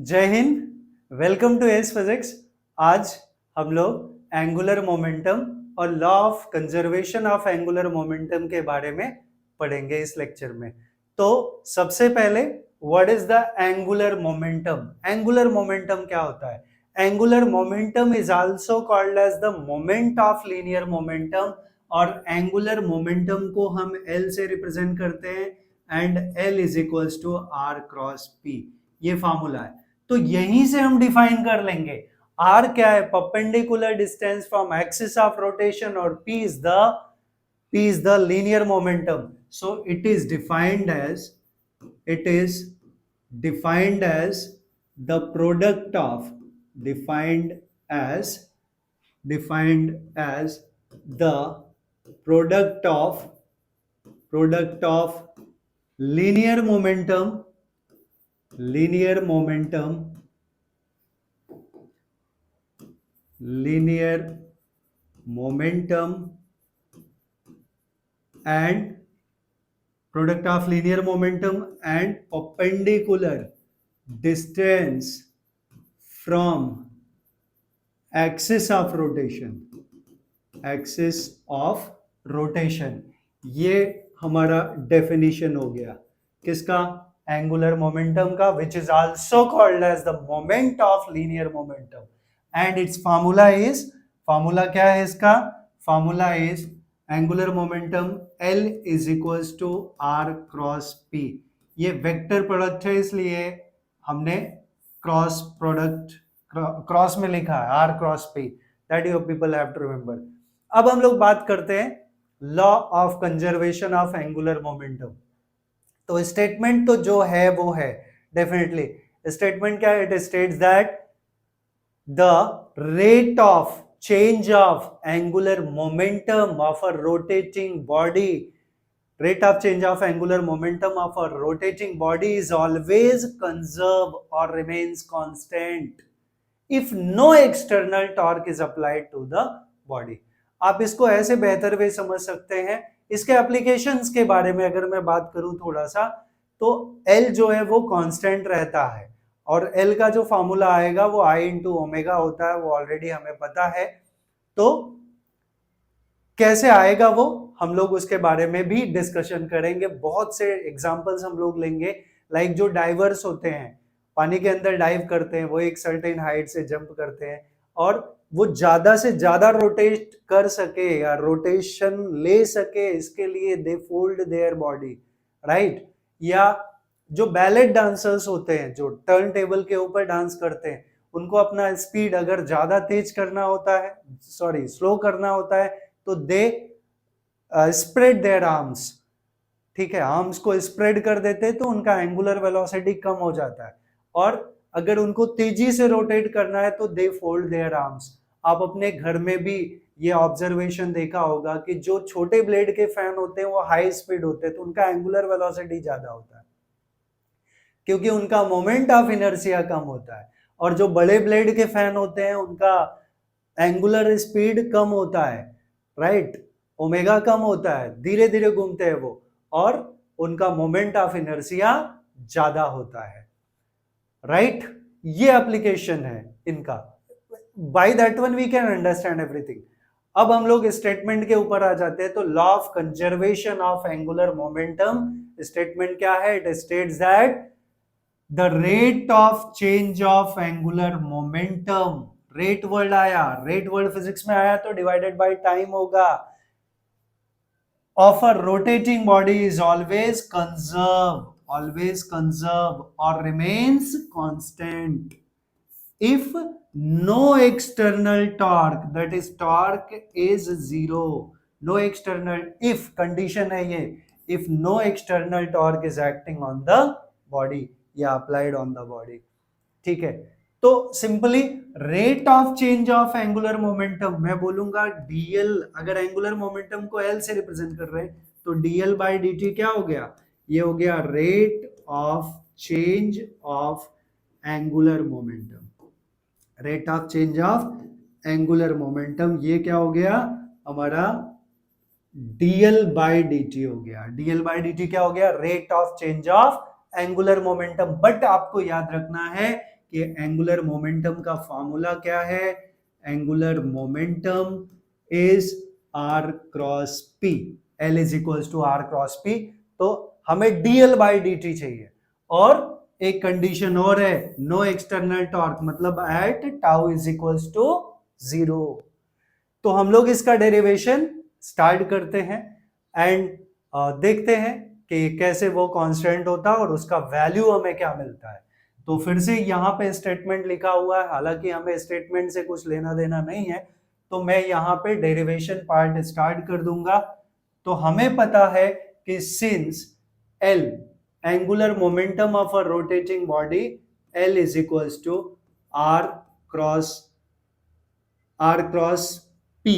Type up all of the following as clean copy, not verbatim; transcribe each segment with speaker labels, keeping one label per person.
Speaker 1: जय हिंद। Welcome to S physics. आज हम लोग एंगुलर मोमेंटम और law of conservation of angular momentum के बारे में पढ़ेंगे इस लेक्चर में। तो सबसे पहले what is the angular momentum? Angular momentum क्या होता है? Angular momentum is also called as the moment of linear momentum, और एंगुलर मोमेंटम को हम एल से रिप्रेजेंट करते हैं and L is equals to R cross P. ये फॉर्मूला है, तो यहीं से हम डिफाइन कर लेंगे आर क्या है, perpendicular distance from axis of rotation, और p is the linear momentum. So it is defined as the product of defined as the product of linear momentum and product of linear momentum and perpendicular distance from axis of rotation। ये हमारा definition हो गया किसका? Angular momentum का, which is also called as the moment of linear momentum. And its formula क्या है इसका? Formula is angular momentum L is equals to R cross P. ये वेक्टर प्रोडक्ट है, इसलिए हमने क्रॉस में लिखा है R cross P. That you people have to remember. अब हम लोग बात करते हैं law of conservation of angular momentum. तो स्टेटमेंट तो जो है वो है डेफिनेटली। स्टेटमेंट क्या है? It states that the rate of change of angular momentum of a rotating body is always conserved or remains constant if no external torque is applied to the body। आप इसको ऐसे बेहतर वे समझ सकते हैं। इसके एप्लीकेशंस के बारे में अगर मैं बात करूं थोड़ा सा, तो L जो है वो कांस्टेंट रहता है, और L का जो फॉर्मूला आएगा वो I इंटू ओमेगा होता है, वो ऑलरेडी हमें पता है। तो कैसे आएगा वो हम लोग उसके बारे में भी डिस्कशन करेंगे। बहुत से एग्जांपल्स हम लोग लेंगे, लाइक जो डाइवर्स होते हैं, पानी के अंदर डाइव करते हैं, वो एक सर्टेन हाइट से जंप करते हैं और वो ज्यादा से ज्यादा रोटेट कर सके या रोटेशन ले सके, इसके लिए दे फोल्ड देयर बॉडी, राइट। या जो बैलेट डांसर्स होते हैं, जो टर्न टेबल के ऊपर डांस करते हैं, उनको अपना स्पीड अगर ज्यादा तेज करना होता है, स्लो करना होता है, तो दे स्प्रेड देयर आर्म्स। ठीक है, आर्म्स को स्प्रेड कर देते तो उनका एंगुलर वेलोसिटी कम हो जाता है। और अगर उनको तेजी से रोटेट करना है तो दे फोल्ड देयर आर्म्स। आप अपने घर में भी ये ऑब्जर्वेशन देखा होगा कि जो छोटे ब्लेड के फैन होते हैं वो हाई स्पीड होते हैं, तो उनका एंगुलर वेलोसिटी ज्यादा होता है क्योंकि उनका मोमेंट ऑफ इनर्शिया कम होता है। और जो बड़े ब्लेड के फैन होते हैं उनका एंगुलर स्पीड कम होता है, राइट, ओमेगा कम होता है, धीरे धीरे घूमते हैं वो, और उनका मोमेंट ऑफ इनर्शिया ज्यादा होता है, राइट। ये एप्लीकेशन है इनका। By that one we can understand everything. अब हम लोग स्टेटमेंट के ऊपर आ जाते हैं। तो law of conservation of angular momentum, statement क्या है? It states that the rate of change of angular momentum, rate word आया, रेट वर्ड फिजिक्स में आया तो डिवाइडेड बाय टाइम होगा, of a rotating body is always conserved or remains constant if no external torque, that is torque is zero, no external, if condition है ये, if no external torque is acting on the body या applied on the body. ठीक है, तो simply rate of change of angular momentum मैं बोलूंगा dl। अगर angular momentum को L से रिप्रेजेंट कर रहे हैं तो dl बाय dt क्या हो गया? ये हो गया rate of change of angular momentum, rate of change of angular momentum. ये क्या हो गया हमारा? dl बाय dt हो गया। dl बाय dt क्या हो गया? Rate of change of angular momentum. But आपको याद रखना है कि एंगुलर मोमेंटम का फॉर्मूला क्या है, angular momentum is r cross p, L is equals to r cross p। तो हमें dl बाई dt चाहिए, और एक कंडीशन और है, नो एक्सटर्नल टॉर्क, मतलब at tau is equals to 0। तो हम लोग इसका डेरिवेशन स्टार्ट करते हैं एंड देखते हैं कि कैसे वो कांस्टेंट होता है और उसका वैल्यू हमें क्या मिलता है। तो फिर से यहाँ पे स्टेटमेंट लिखा हुआ है, हालांकि हमें स्टेटमेंट से कुछ लेना देना नहीं है, तो मैं यहाँ पे डेरिवेशन पार्ट स्टार्ट कर दूंगा। तो हमें पता है कि since L angular momentum of a rotating body, L is equals to r cross p,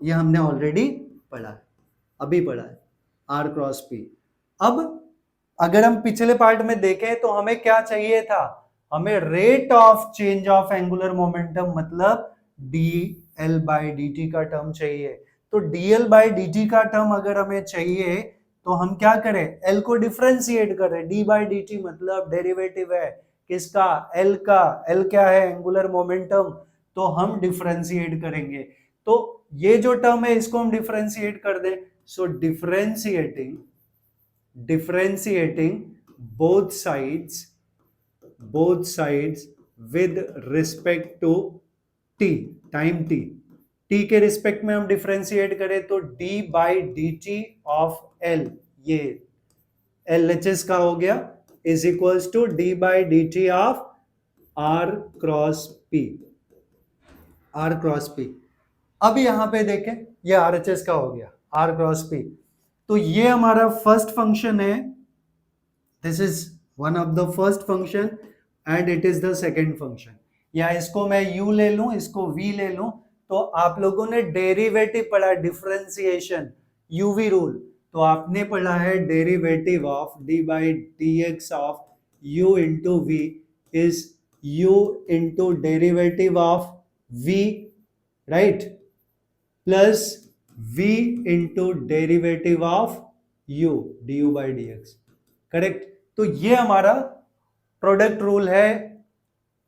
Speaker 1: ये हमने ऑलरेडी पढ़ा है, अभी पढ़ा है, r क्रॉस p। अब अगर हम पिछले पार्ट में देखें तो हमें क्या चाहिए था, हमें rate of change of angular momentum मतलब dl बाई dt का टर्म चाहिए। तो dl बाई dt का टर्म अगर हमें चाहिए तो हम क्या करें, L को डिफरेंशिएट करें, d बाई dt मतलब डेरिवेटिव है किसका, L का। L क्या है, एंगुलर मोमेंटम, तो हम डिफरेंशिएट करेंगे। तो ये जो टर्म है इसको हम डिफरेंशिएट कर दें, so differentiating both sides with respect to t, time t के रिस्पेक्ट में हम डिफरेंशिएट करें तो d by D T of L, ये LHS का हो गया, is equals to d by D T of r cross p, r cross p। अब यहां पे देखें, ये RHS का हो गया, r क्रॉस p। तो ये हमारा फर्स्ट फंक्शन है, this is one of the first function and it is the second function. या इसको मैं u ले लूं, इसको v ले लूं, तो आप लोगों ने डेरिवेटिव पढ़ा, डिफरेंशिएशन, यूवी रूल। तो आपने पढ़ा है derivative of d by D x of u into v is u into derivative of v, right, plus v into derivative of u du by D x, correct. तो ये हमारा product rule है,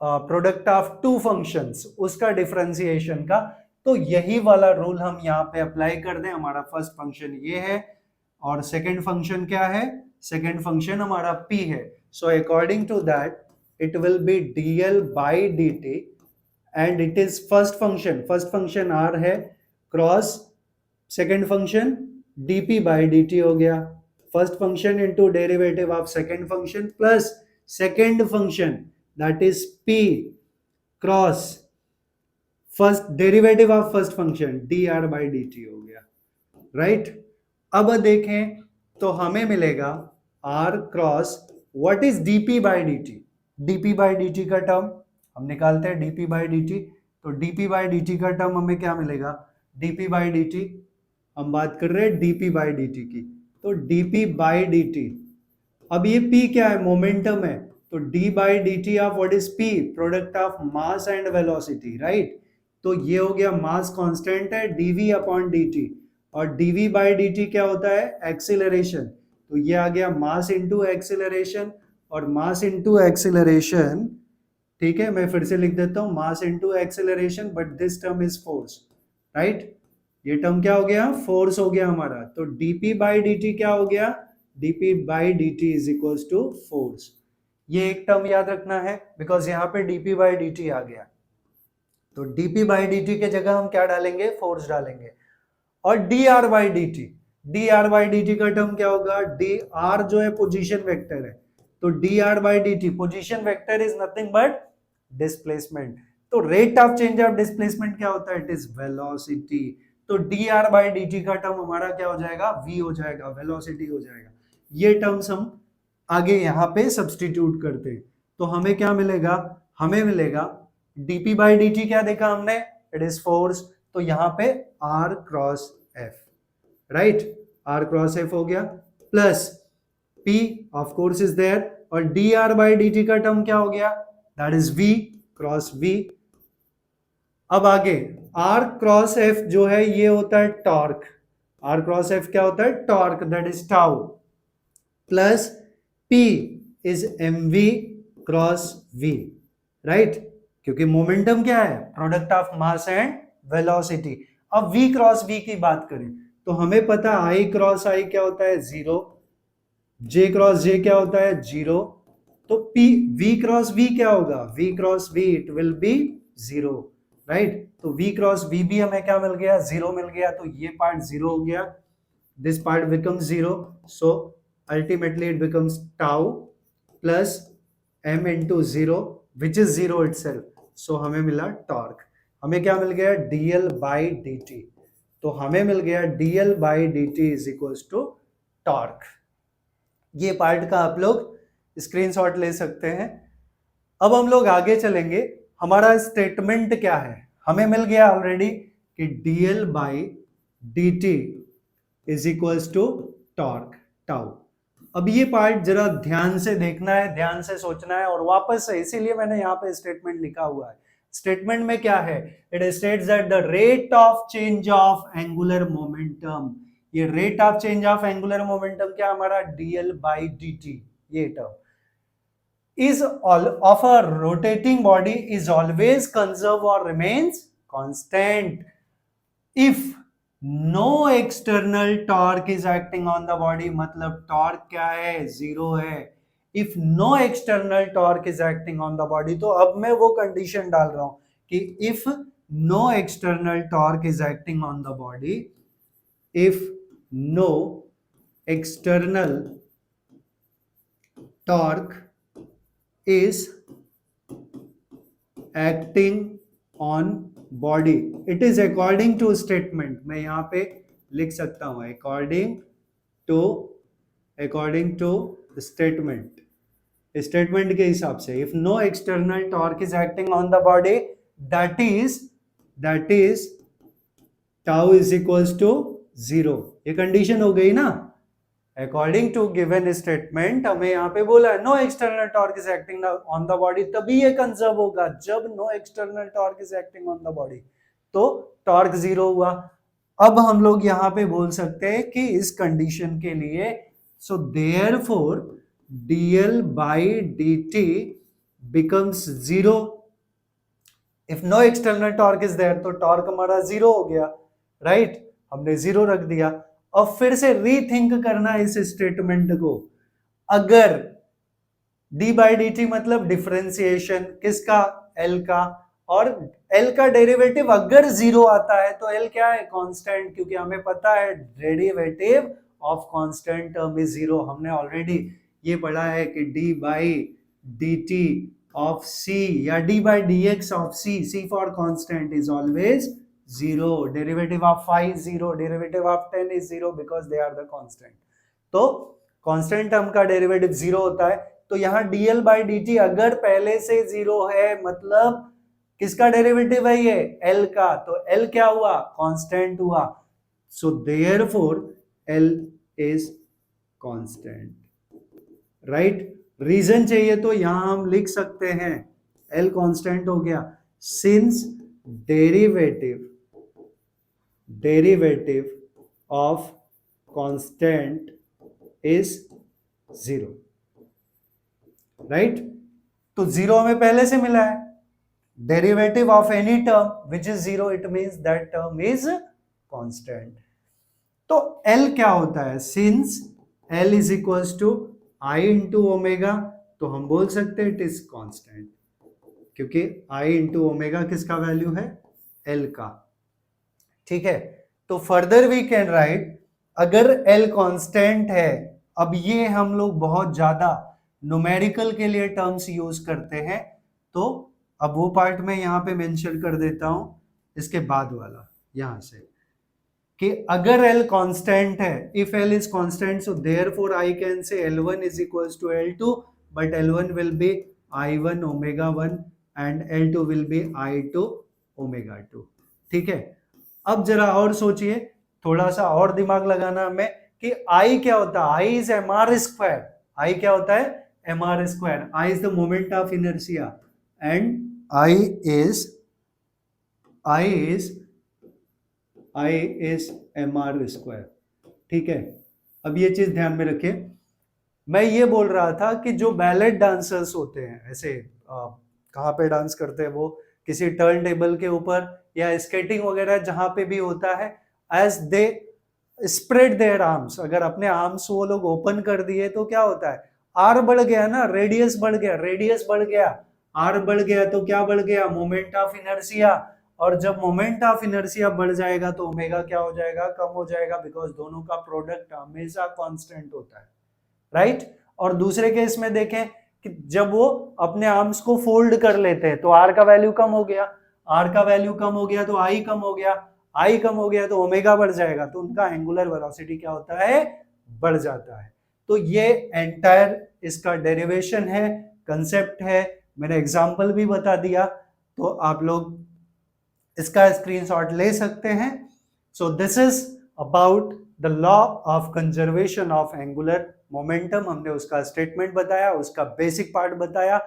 Speaker 1: product of two functions, उसका differentiation का। तो यही वाला rule हम यहाँ पे अप्लाई कर दें। हमारा फर्स्ट फंक्शन ये है और सेकंड फंक्शन क्या है, सेकंड फंक्शन हमारा p है। So according to that it will be dl by dt and it is first function r है, cross second function dp by dt हो गया, first function into derivative of second function plus second function that is p cross first derivative of first function dr by dt हो गया, right. अब देखें तो हमें मिलेगा r cross what is dp by dt, dp by dt का term हम निकालते हैं, dp बाई dt। तो dp बाई dt का टर्म हमें क्या मिलेगा, dp बाई dt, हम बात कर रहे हैं dp बाई dt की, तो dp बाई dt, अब ये p क्या है, मोमेंटम है, तो d by dt of what is p, product of mass and velocity, right. तो ये हो गया, मास कांस्टेंट है dv अपॉन dt, और dv बाई dt क्या होता है, एक्सीलरेशन। तो ये आ गया मास इंटू एक्सीलरेशन, और मास इंटू एक्सीलरेशन, ठीक है, मैं फिर से लिख देता हूं, mass into acceleration, but this term is force, right. ये टर्म क्या हो गया, फोर्स हो गया हमारा। तो dp बाई dt क्या हो गया, dp by dt is equals to force. ये एक टर्म याद रखना है बिकॉज यहाँ पे dp बाई dt आ गया, तो dp बाई dt के जगह हम क्या डालेंगे, फोर्स डालेंगे। और dr बाई dt का टर्म क्या होगा, dr जो है पोजीशन वेक्टर है, तो dr by dt, position vector is nothing but displacement. तो rate of change of displacement क्या होता है, इट इज वेलोसिटी। तो dr बाई dt का टर्म हमारा क्या हो जाएगा, v हो जाएगा, वेलोसिटी हो जाएगा। ये टर्म्स हम आगे यहाँ पे सब्सटीट्यूट करते हैं, तो हमें क्या मिलेगा, हमें मिलेगा dp बाई dt, क्या देखा हमने, इट इज फोर्स, तो यहाँ पे r cross f, right, r cross f हो गया, plus p of course is there, और dr बाई dt का टर्म क्या हो गया, that is v cross v। अब आगे r क्रॉस f जो है ये होता है टॉर्क, r क्रॉस f क्या होता है, torque, that is tau, plus p is mv cross v, right, क्योंकि मोमेंटम क्या है, product of mass and velocity. अब v क्रॉस v की बात करें तो हमें पता है i क्रॉस i क्या होता है, 0, j क्रॉस j क्या होता है, 0, तो p v क्रॉस v क्या होगा, v cross v it will B 0, right. तो v क्रॉस v भी हमें क्या मिल गया, 0 मिल गया, तो ये पार्ट 0 हो गया, this part becomes 0, so ultimately it becomes tau plus m into 0 which is 0 itself, so हमें मिला टॉर्क। हमें क्या मिल गया, dl by dt, तो हमें मिल गया dl by dt is equals to torque. ये पार्ट का आप लोग स्क्रीनशॉट ले सकते हैं। अब हम लोग आगे चलेंगे, हमारा स्टेटमेंट क्या है, हमें मिल गया ऑलरेडी कि dl by dt is equals to torque tau. अब ये पार्ट जरा ध्यान से देखना है, ध्यान से सोचना है और वापस से, इसीलिए मैंने यहाँ पे स्टेटमेंट लिखा हुआ है। स्टेटमेंट में क्या है, it states that the rate of change of angular momentum, ये rate of change of angular momentum क्या हमारा, dl by dt, ये term is all of a rotating body is always conserve or remains constant if no external torque is acting on the body। मतलब torque क्या है, 0 है। if no external torque is acting on the body, तो अब मैं वो condition डाल रहा हूं कि if no external torque is acting on the body, if no external torque is acting on body, it is according to statement, मैं यहां पे लिख सकता हूं अकॉर्डिंग टू स्टेटमेंट, स्टेटमेंट के हिसाब से। If no external torque is acting on the body, that is tau is equals to 0, ये कंडीशन हो गई ना। अकॉर्डिंग टू गिवन स्टेटमेंट हमें यहाँ पे बोला है no external torque is acting on the body, तभी ये कंजर्व होगा जब no external torque is acting on the body, तो टॉर्क 0 हुआ। अब हम लोग यहाँ पे बोल सकते हैं कि इस कंडीशन के लिए, so therefore dl by dt becomes 0। If no external torque is there, तो टॉर्क हमारा 0 हो गया, राइट, हमने 0 रख दिया। अब फिर से रीथिंक करना इस स्टेटमेंट को, अगर d बाई डी टी मतलब डिफरेंशिएशन किसका, L का, और L का डेरिवेटिव अगर 0 आता है तो L क्या है, कांस्टेंट, क्योंकि हमें पता है derivative of constant term is 0। हमने ऑलरेडी ये पढ़ा है कि d by D T of c या d by D x of c for constant is always 0, derivative of phi is 0, derivative of 10 is 0 because they are the constant। तो constant term का derivative 0 होता है, तो यहाँ dl by dt अगर पहले से 0 है मतलब किसका डेरिवेटिव है ये, L का, तो L क्या हुआ, कांस्टेंट हुआ, so therefore L is constant, right. Reason चाहिए तो यहां हम लिख सकते हैं L कांस्टेंट हो गया since derivative of constant is 0, right. तो 0 हमें पहले से मिला है, derivative of any term which is 0 it means that term is constant. तो L क्या होता है, since L is equals to I into omega, तो हम बोल सकते हैं इट इज कांस्टेंट, क्योंकि I इंटू ओमेगा किसका वैल्यू है, L का, ठीक है। तो फर्दर वी कैन राइट, अगर L कांस्टेंट है, अब ये हम लोग बहुत ज्यादा न्यूमेरिकल के लिए टर्म्स यूज करते हैं, तो अब वो पार्ट में यहां पे मेंशन कर देता हूं, इसके बाद वाला यहां से, कि अगर L कांस्टेंट है, if L is constant, so therefore I can say L1 is equals to L2, but L1 will be I1 omega 1 and L2 will be I2 omega 2, ठीक है। अब जरा और सोचिए, थोड़ा सा और दिमाग लगाना हमें कि I क्या होता है, I is mr square, I क्या होता है, mr square, I is the moment of inertia and I is mr square, ठीक है। अब ये चीज ध्यान में रखिए, मैं ये बोल रहा था कि जो बैलेट डांसर्स होते हैं, ऐसे कहाँ पे डांस करते हैं वो, किसी टर्न टेबल के ऊपर या स्केटिंग वगैरह जहां पे भी होता है, as they spread their arms, अगर अपने आर्म्स वो लोग ओपन कर दिए तो क्या होता है, आर बढ़ गया ना, रेडियस बढ़ गया, रेडियस बढ़ गया, आर बढ़ गया तो क्या बढ़ गया, मोमेंट ऑफ इनर्शिया, और जब मोमेंट ऑफ इनर्शिया बढ़ जाएगा तो ओमेगा क्या हो जाएगा, कम हो जाएगा, बिकॉज दोनों का प्रोडक्ट हमेशा कांस्टेंट होता है, राइट। और दूसरे केस में देखें कि जब वो अपने आर्म्स को फोल्ड कर लेते हैं तो आर का वैल्यू कम हो गया, आर का वैल्यू कम हो गया तो आई कम हो गया, आई कम हो गया तो ओमेगा बढ़ जाएगा, तो उनका एंगुलर वेलोसिटी क्या होता है, बढ़ जाता है। तो ये एंटायर इसका डेरिवेशन है, कंसेप्ट है, मैंने एग्जांपल भी बता दिया, तो आप लोग इसका स्क्रीनशॉट ले सकते हैं। So this is about the law of conservation of angular momentum, हमने उसका स्टेटमेंट बताया, उसका बेसिक पार्ट बताया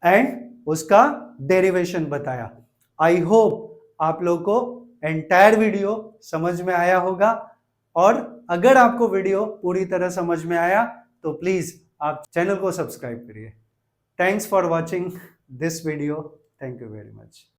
Speaker 1: एंड उसका डेरिवेशन बताया। आई होप आप लोग को एंटायर वीडियो समझ में आया होगा, और अगर आपको वीडियो पूरी तरह समझ में आया तो प्लीज आप चैनल को सब्सक्राइब करिए। Thanks for watching this video, thank you very much.